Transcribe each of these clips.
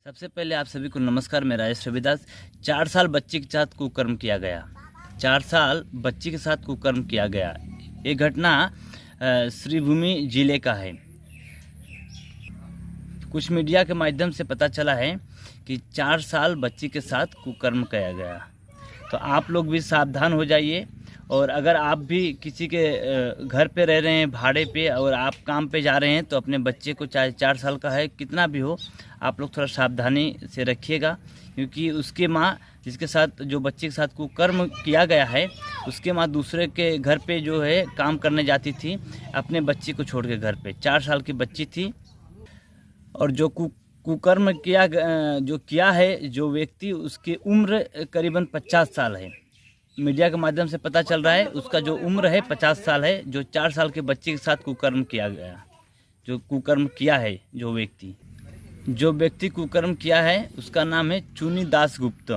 सबसे पहले आप सभी को नमस्कार। मैं राजेश रविदास। 4 साल बच्ची के साथ कुकर्म किया गया। 4 साल बच्ची के साथ कुकर्म किया गया। ये घटना श्रीभूमि जिले का है। कुछ मीडिया के माध्यम से पता चला है कि 4 साल बच्ची के साथ कुकर्म किया गया। तो आप लोग भी सावधान हो जाइए। और अगर आप भी किसी के घर पे रह रहे हैं भाड़े पे और आप काम पे जा रहे हैं तो अपने बच्चे को, चाहे 4 साल का है कितना भी हो, आप लोग थोड़ा सावधानी से रखिएगा। क्योंकि उसके माँ, जिसके साथ जो बच्चे के साथ कुकर्म किया गया है, उसके माँ दूसरे के घर पे जो है काम करने जाती थी अपने बच्ची को छोड़ के घर पे। 4 साल की बच्ची थी। और जो कुकर्म किया है जो व्यक्ति, उसकी उम्र करीबन 50 साल है। मीडिया के माध्यम से पता चल रहा है उसका जो उम्र है 50 साल है। जो 4 साल के बच्चे के साथ कुकर्म किया गया, जो कुकर्म किया है जो व्यक्ति कुकर्म किया है, उसका नाम है चुनी दास गुप्त।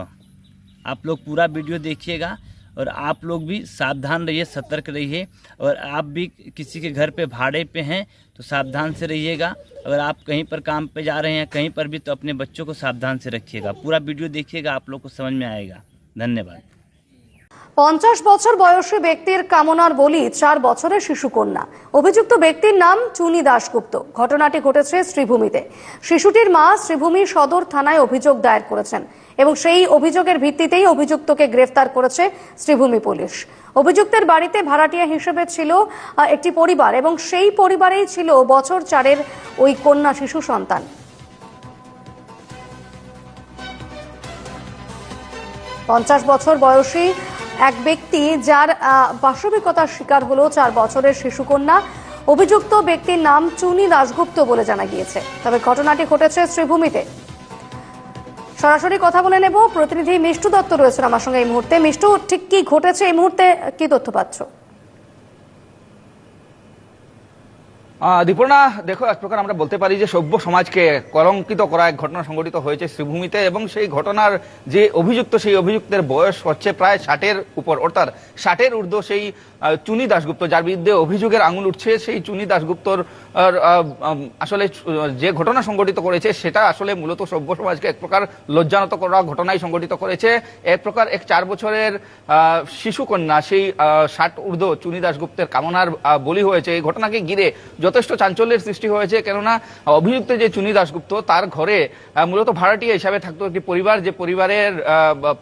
आप लोग पूरा वीडियो देखिएगा और आप लोग भी सावधान रहिए, सतर्क रहिए। और आप भी किसी के घर पे भाड़े पे हैं तो सावधान से रहिएगा। अगर आप कहीं पर काम पे जा रहे हैं कहीं पर भी, तो अपने बच्चों को सावधान से रखिएगा। पूरा वीडियो देखिएगा, आप लोग को समझ में आएगा। धन्यवाद। 50 বছর বয়সী ব্যক্তির কামনার বলি 4 বছরের শিশু কন্যা। অভিযুক্ত ব্যক্তির নাম চুনি দাশগুপ্ত। ঘটনাটি ঘটেছে শ্রীভূমিতে। শিশুটির মা শ্রীভূমি সদর থানায় অভিযোগ দায়ের করেছেন এবং সেই অভিযোগের ভিত্তিতেই অভিযুক্তকে গ্রেফতার করেছে শ্রীভূমি পুলিশ। অভিযুক্তের বাড়িতে ভাড়াটিয়া হিসেবে ছিল একটি পরিবার এবং সেই পরিবারেই ছিল বছর 4-এর ওই কন্যা শিশু সন্তান। 50 বছর বয়সী এক ব্যক্তি যার পাশবিকতার শিকার হলো 4 বছরের শিশুকন্যা। অভিযুক্ত ব্যক্তির নাম চুনি দাশগুপ্ত বলে জানা গিয়েছে। তবে ঘটনাটি ঘটেছে শ্রীভূমিতে। সরাসরি কথা বলে নেব, প্রতিনিধি মিষ্টু দত্ত রয়েছেন আমার সঙ্গে এই মুহূর্তে। মিষ্টু, ঠিক কি ঘটেছে এই মুহূর্তে, কি তথ্য পাচ্ছ? দীপর্ণা, দেখো, এক প্রকার আমরা বলতে পারি যে সভ্য সমাজকে কলঙ্কিত করা এক ঘটনা সংঘটিত হয়েছে শ্রীভূমিতে। এবং সেই ঘটনার যে অভিযুক্ত, সেই অভিযুক্তের বয়স হচ্ছে প্রায় 60-এর উপর, অর্থাৎ 60-এর ঊর্ধ্ব সেই চুনি দাশগুপ্ত, যার বিরুদ্ধে অভিযোগের আঙুল উঠছে। সেই চুনি দাশগুপ্তর আসলে যে ঘটনা সংঘটিত করেছে সেটা আসলে মূলত সভ্য সমাজকে এক প্রকার লজ্জানত করা ঘটনাই সংঘটিত করেছে। এক প্রকার এক 4 বছরের শিশুকন্যা সেই 60 ঊর্ধ্ব চুনি দাশগুপ্তের কামনার বলি হয়েছে। এই ঘটনাকে ঘিরে যথেষ্ট চাঞ্চল্যের সৃষ্টি হয়েছে। কেননা অভিযুক্ত যে চুনি দাশগুপ্ত, তার ঘরে মূলত ভাড়াটিয়া হিসাবে থাকতো একটি পরিবার, যে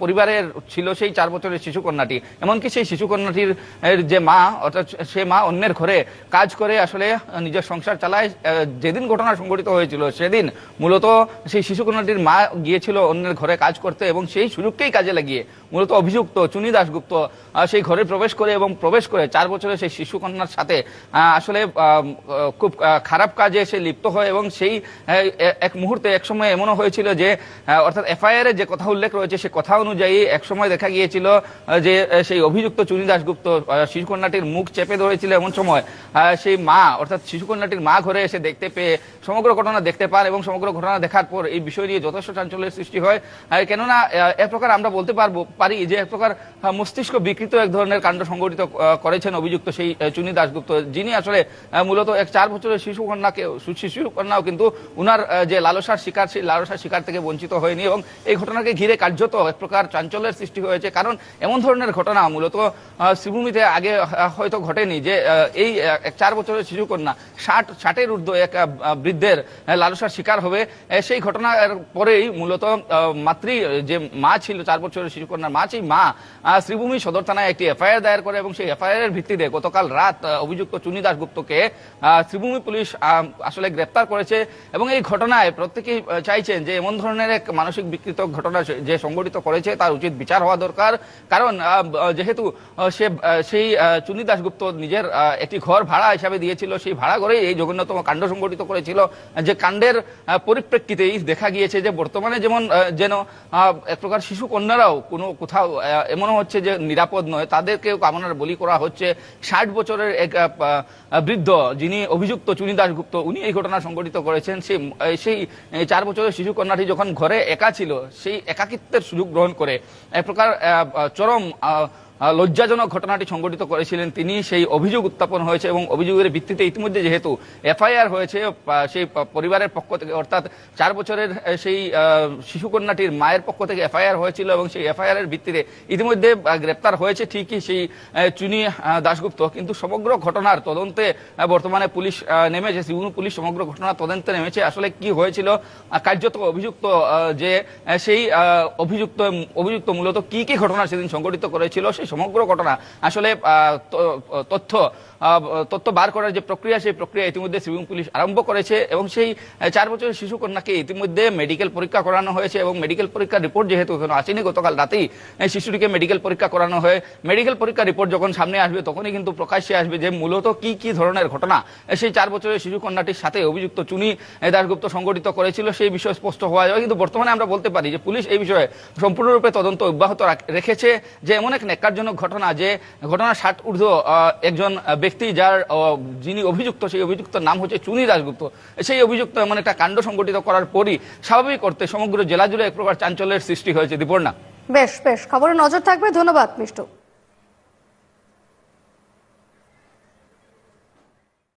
পরিবারের ছিল সেই 4 বছরের শিশুকন্যাটি। এমনকি সেই শিশুকন্যাটির যে মা, অর্থাৎ সে মা অন্যের ঘরে কাজ করে আসলে নিজের সংসার চালায়। যেদিন ঘটনা সংঘটিত হয়েছিল সেদিন মূলত সেই শিশুকন্যাটির মা গিয়েছিল অন্যের ঘরে কাজ করতে এবং সেই সুযোগকেই কাজে লাগিয়ে মূলত অভিযুক্ত চুনি দাশগুপ্ত সেই ঘরে প্রবেশ করে 4 বছরের সেই শিশুকন্যার সাথে আসলে খুব খারাপ কাজে সে লিপ্ত হয়। এবং সেই এক মুহূর্তে, এক সময় এমনও হয়েছিল যে, অর্থাৎ এফআইআর এ যে কথা উল্লেখ রয়েছে সে কথা অনুযায়ী এক সময় দেখা গিয়েছিল যে সেই অভিযুক্ত চুনি দাশগুপ্ত শিশুকন্যাটির মুখ চেপে ধরেছিল। এমন সময় সেই মা, অর্থাৎ শিশুকন্যাটির মা ঘরে এসে দেখতে পেয়ে সমগ্র ঘটনা দেখতে পান এবং সমগ্র ঘটনা দেখার পর এই বিষয় নিয়ে যথেষ্ট চাঞ্চল্যের সৃষ্টি হয়। কেননা এক প্রকার আমরা বলতে পারি যে এক প্রকার মস্তিষ্ক বিকৃত এক ধরনের কাণ্ড সংঘটিত করেছেন অভিযুক্ত সেই চুনি দাশগুপ্ত, যিনি আসলে মূলত এক 4 বছরের শিশুকন্যাও কিন্তু উনার যে লালসার শিকার, সেই লালসার শিকার থেকে বঞ্চিত হয়নি। এবং এই ঘটনাকে ঘিরে কার্যত এক প্রকার চাঞ্চল্যের সৃষ্টি হয়েছে। কারণ এমন ধরনের ঘটনা মূলত শ্রীভূমিতে আগে হয়তো ঘটেনি যে এই 4 বছরের শিশুকন্যা 60-এর ঊর্ধ্ব এক বৃদ্ধের লালসার শিকার হবে। সেই ঘটনার পরেই মূলত যে মা ছিল 4 বছরের শিশুকন্যার মা, সেই মা শ্রীভূমি সদর থানায় একটি এফআইআর দায়ের করে এবং সেই এফআইআর এর ভিত্তিতে গতকাল রাত অভিযুক্ত চুনি দাশগুপ্তকে শ্রীভূমি পুলিশ আসলে গ্রেপ্তার করেছে। এবং এই ঘটনায় প্রত্যেকেই চাইছেন যে এমন ধরনের এক মানসিক বিকৃত ঘটনা যে সংঘটিত করেছে তার উচিত বিচার হওয়া দরকার। কারণ যেহেতু সেই চুনি দাশগুপ্ত নিজের একটি ঘর ভাড়া হিসাবে দিয়েছিল, সেই ভাড়া ঘরেই এই জঘন্যতম কাণ্ড সংঘটিত করেছিল। যে কাণ্ডের পরিপ্রেক্ষিতেই দেখা গিয়েছে যে বর্তমানে যেন এক প্রকার শিশু কন্যারাও কোথাও এমনও হচ্ছে যে নিরাপদ নয়, তাদেরকেও কামনার বলি করা হচ্ছে। 60 বছরের এক বৃদ্ধ, যিনি অভিযুক্ত চুনি দাশগুপ্ত, উনি এই ঘটনা সংঘটিত করেছেন। সেই 4 বছরের শিশু কন্যাটি যখন ঘরে একা ছিল, সেই একাকিত্বের সুযোগ গ্রহণ করে এক প্রকার চরম লজ্জাজনক ঘটনাটি সংঘটিত করেছিলেন তিনি, সেই অভিযোগ উত্থাপন হয়েছে এবং অভিযোগের ভিত্তিতে ইতিমধ্যে যেহেতু এফআইআর হয়েছে সেই পরিবারের পক্ষ থেকে, অর্থাৎ 4 বছরের সেই শিশুকন্যাটির মায়ের পক্ষ থেকে এফআইআর হয়েছিল এবং সেই এফআইআর এর ভিত্তিতে ইতিমধ্যে গ্রেপ্তার হয়েছে ঠিকই সেই চুনি দাশগুপ্ত, কিন্তু সমগ্র ঘটনার তদন্তে বর্তমানে পুলিশ নেমেছে, শ্রীভূমি পুলিশ সমগ্র ঘটনার তদন্তে নেমেছে। আসলে কি হয়েছিল, কার্যত অভিযুক্ত যে সেই অভিযুক্ত মূলত কি কি ঘটনা সেদিন সংঘটিত করেছিল সেই সমগ্র ঘটনা আসলে তথ্য বার করার যে প্রক্রিয়া, সেই প্রক্রিয়া ইতিমধ্যে শ্রীভূমি পুলিশ আরম্ভ করেছে এবং সেই 4 বছরের শিশু কন্যাকে ইতিমধ্যে মেডিকেল পরীক্ষা করানো হয়েছে এবং মেডিকেল পরীক্ষার রিপোর্ট যেহেতু এখনো আসেনি, গতকাল রাতেই শিশুটিকে মেডিকেল পরীক্ষা করানো হয়। মেডিকেল পরীক্ষার রিপোর্ট যখন সামনে আসবে তখনই কিন্তু প্রকাশ্যে আসবে যে মূলত কি কি ধরনের ঘটনা সেই 4 বছরের শিশু কন্যাটির সাথে অভিযুক্ত চুনি দাশগুপ্ত সংঘটিত করেছিল সেই বিষয়ে স্পষ্ট হওয়া যাবে। কিন্তু বর্তমানে আমরা বলতে পারি যে পুলিশ এই বিষয়ে সম্পূর্ণরূপে তদন্ত অব্যাহত রেখেছে, যে এমন এক ন্যাক্কারজনক ঘটনা, যে ঘটনা 60 ঊর্ধ্ব একজন ব্যক্তি যিনি অভিযুক্ত, সেই অভিযুক্তের নাম হচ্ছে চুনি দাশগুপ্ত, সেই অভিযুক্ত এমন একটা কাণ্ড সংঘটিত করার পরই স্বাভাবিক করতে সমগ্র জেলা জুড়ে এক প্রকার চাঞ্চল্যের সৃষ্টি হয়েছে। দীপর্ণা, বেশ খবরে নজর থাকবে। ধন্যবাদ মিষ্টু।